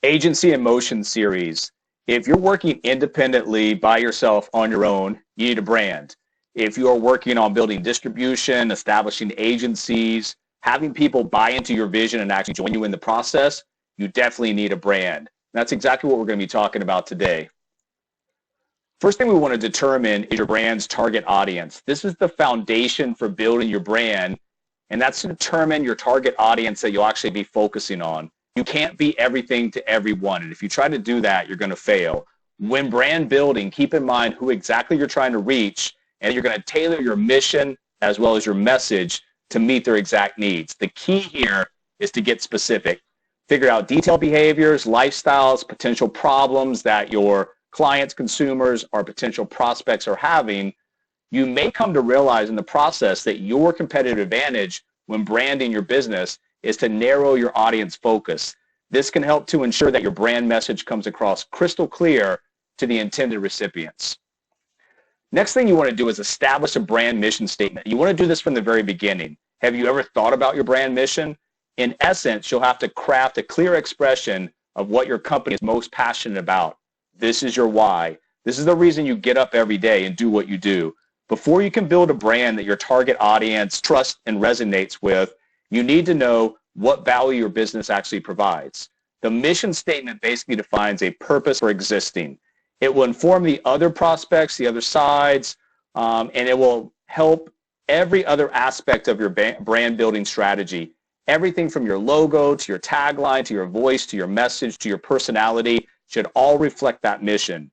Agency in Motion series. If you're working independently by yourself on your own, you need a brand. If you are working on building distribution, establishing agencies, having people buy into your vision and actually join you in the process, you definitely need a brand. That's exactly what we're going to be talking about today. First thing we want to determine is your brand's target audience. This is the foundation for building your brand, and that's to determine your target audience that you'll actually be focusing on. You can't be everything to everyone, and if you try to do that, you're going to fail. When brand building, keep in mind who exactly you're trying to reach, and you're going to tailor your mission as well as your message to meet their exact needs. The key here is to get specific. Figure out detailed behaviors, lifestyles, potential problems that your clients, consumers, or potential prospects are having. You may come to realize in the process that your competitive advantage when branding your business is to narrow your audience focus. This can help to ensure that your brand message comes across crystal clear to the intended recipients. Next thing you want to do is establish a brand mission statement. You want to do this from the very beginning. Have you ever thought about your brand mission? In essence, you'll have to craft a clear expression of what your company is most passionate about. This is your why. This is the reason you get up every day and do what you do. Before you can build a brand that your target audience trusts and resonates with, you need to know what value your business actually provides. The mission statement basically defines a purpose for existing. It will inform the other prospects, the other sides, and it will help every other aspect of your brand building strategy. Everything from your logo to your tagline to your voice to your message to your personality should all reflect that mission.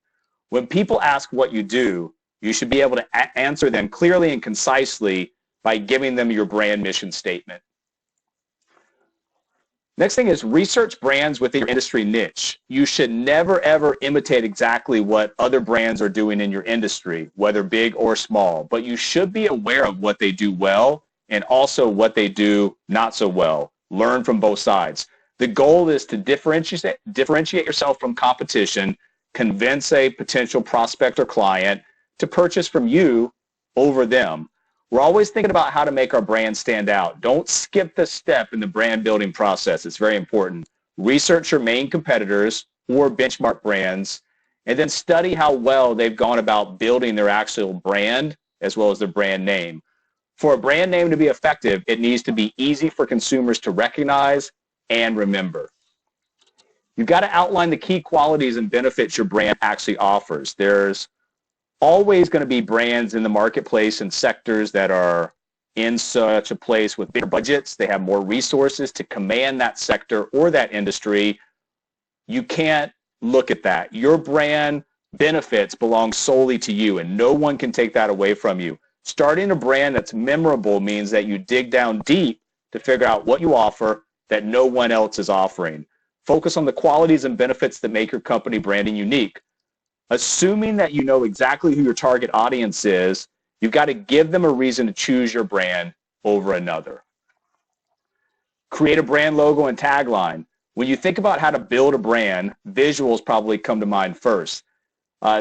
When people ask what you do, you should be able to answer them clearly and concisely by giving them your brand mission statement. Next thing is research brands within your industry niche. You should never ever imitate exactly what other brands are doing in your industry, whether big or small, but you should be aware of what they do well and also what they do not so well. Learn from both sides. The goal is to differentiate yourself from competition, convince a potential prospect or client to purchase from you over them. We're always thinking about how to make our brand stand out. Don't skip this step in the brand building process. It's very important. Research your main competitors or benchmark brands, and then study how well they've gone about building their actual brand as well as their brand name. For a brand name to be effective, it needs to be easy for consumers to recognize and remember. You've got to outline the key qualities and benefits your brand actually offers. There's always going to be brands in the marketplace and sectors that are in such a place with bigger budgets. They have more resources to command that sector or that industry. You can't look at that. Your brand benefits belong solely to you, and no one can take that away from you. Starting a brand that's memorable means that you dig down deep to figure out what you offer that no one else is offering. Focus on the qualities and benefits that make your company branding unique. Assuming that you know exactly who your target audience is, you've got to give them a reason to choose your brand over another. Create a brand logo and tagline. When you think about how to build a brand, visuals probably come to mind first.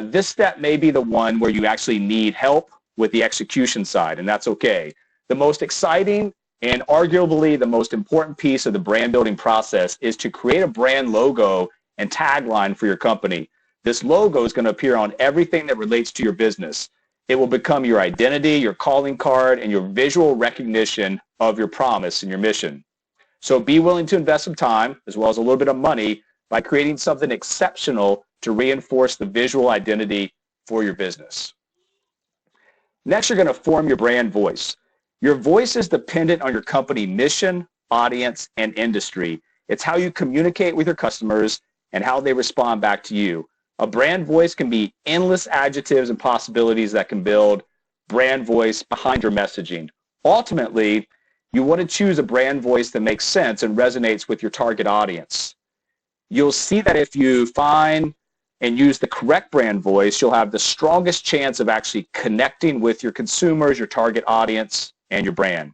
This step may be the one where you actually need help with the execution side, and that's okay. The most exciting and arguably the most important piece of the brand building process is to create a brand logo and tagline for your company. This logo is going to appear on everything that relates to your business. It will become your identity, your calling card, and your visual recognition of your promise and your mission. So be willing to invest some time as well as a little bit of money by creating something exceptional to reinforce the visual identity for your business. Next, you're going to form your brand voice. Your voice is dependent on your company mission, audience, and industry. It's how you communicate with your customers and how they respond back to you. A brand voice can be endless adjectives and possibilities that can build brand voice behind your messaging. Ultimately, you want to choose a brand voice that makes sense and resonates with your target audience. You'll see that if you find and use the correct brand voice, you'll have the strongest chance of actually connecting with your consumers, your target audience, and your brand.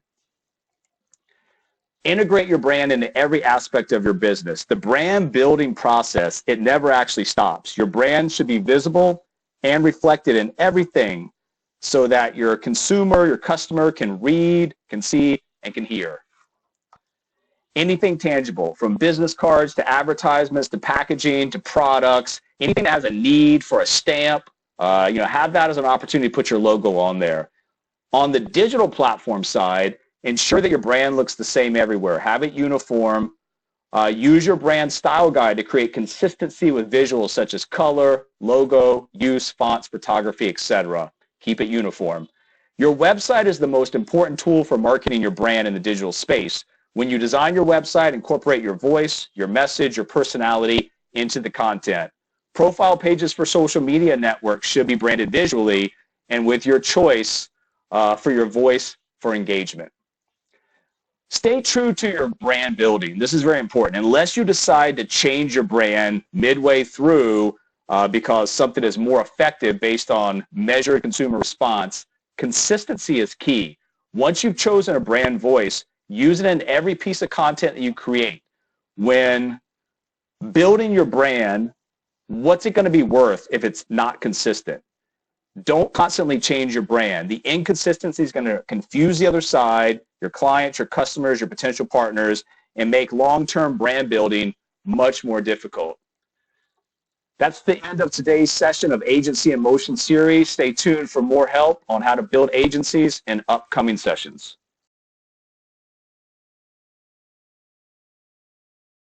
Integrate your brand into every aspect of your business. The brand building process, it never actually stops. Your brand should be visible and reflected in everything so that your consumer, your customer can read, can see, and can hear. Anything tangible, from business cards to advertisements to packaging to products, anything that has a need for a stamp, have that as an opportunity to put your logo on there. On the digital platform side, ensure that your brand looks the same everywhere. Have it uniform. Use your brand style guide to create consistency with visuals such as color, logo, use, fonts, photography, etc. Keep it uniform. Your website is the most important tool for marketing your brand in the digital space. When you design your website, incorporate your voice, your message, your personality into the content. Profile pages for social media networks should be branded visually and with your choice for your voice for engagement. Stay true to your brand building. This is very important. Unless you decide to change your brand midway through because something is more effective based on measured consumer response, consistency is key. Once you've chosen a brand voice, use it in every piece of content that you create. When building your brand, what's it going to be worth if it's not consistent? Don't constantly change your brand. The inconsistency is going to confuse the other side, your clients, your customers, your potential partners, and make long-term brand building much more difficult. That's the end of today's session of Agency in Motion series. Stay tuned for more help on how to build agencies in upcoming sessions.